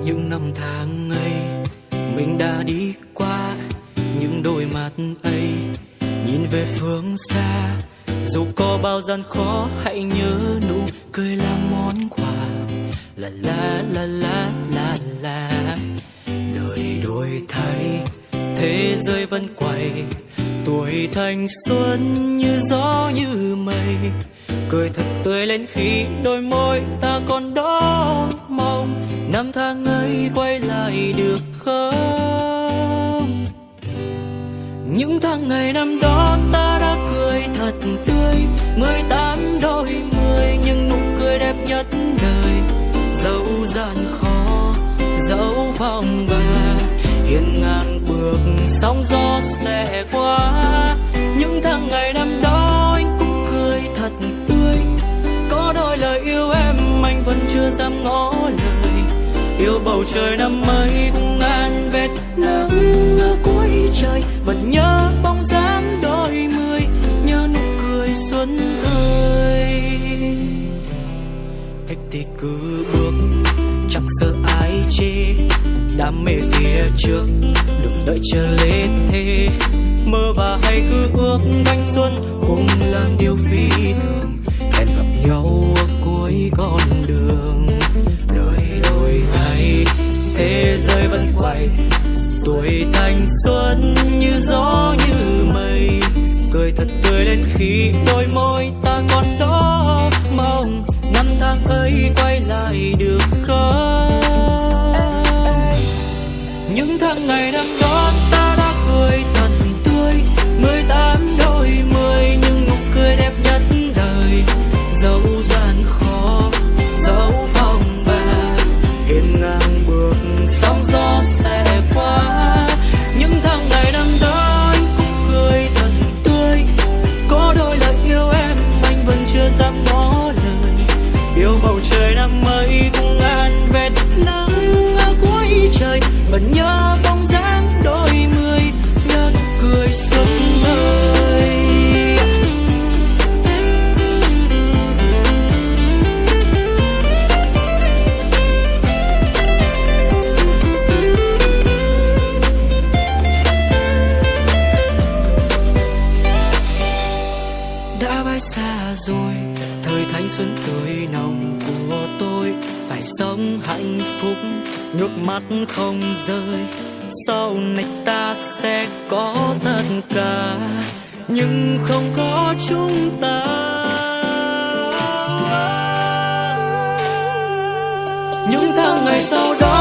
những năm tháng ấy mình đã đi qua, những đôi mắt ấy nhìn về phương xa. Dù có bao gian khó hãy nhớ nụ cười là món quà. La la la la la la. Đời đổi thay, thế giới vẫn quay, tuổi thanh xuân như gió như mây. Cười thật tươi lên khi đôi môi ta còn đó mong năm tháng ấy quay lại được không. Những tháng ngày năm đó ta đã cười thật tươi, 18 đôi mươi nhưng nụ cười đẹp nhất đời. Dẫu gian khó, dẫu phong ba, hiên ngang bước sóng gió sẽ qua. Những tháng ngày năm đó anh cũng cười thật tươi, có đôi lời yêu em anh vẫn chưa dám ngỏ lời. Yêu bầu trời năm ấy cũng ngàn vệt nắng ở cuối trời, vẫn nhớ bóng dáng đôi mươi, nhớ nụ cười xuân tươi. Thích thì cứ bước, chẳng sợ ai chê, đam mê phía trước đừng đợi chờ lê thế. Mơ và hay cứ ước thanh xuân cũng là điều phi thường, hẹn gặp nhau ở cuối con đường. Đời đổi thay, thế giới vẫn quay, tuổi thanh xuân như gió như mây. Cười thật tươi lên khi đôi môi ta còn đó mong năm tháng ấy quay lại được không. Những tháng ngày năm đó ta đã cười thật tươi, 18 đôi mươi nhưng nụ cười đẹp nhất đời. Dẫu gian khó, dẫu phong ba, hiên ngang bước sóng gió sẽ qua. Những tháng ngày năm đó anh cũng cười thật tươi, có đôi lời yêu em anh vẫn chưa dám ngỏ lời. Yêu bầu trời năm ấy cũng ngàn vệt nắng ở cuối trời, vẫn nhớ bóng dáng đôi mươi, nhớ nụ cười xuân ơi. Đã bay xa rồi thời thanh xuân tươi nồng của tôi, phải sống hạnh phúc nước mắt không rơi. Sau này ta sẽ có tất cả nhưng không có chúng ta. Những tháng ngày sau đó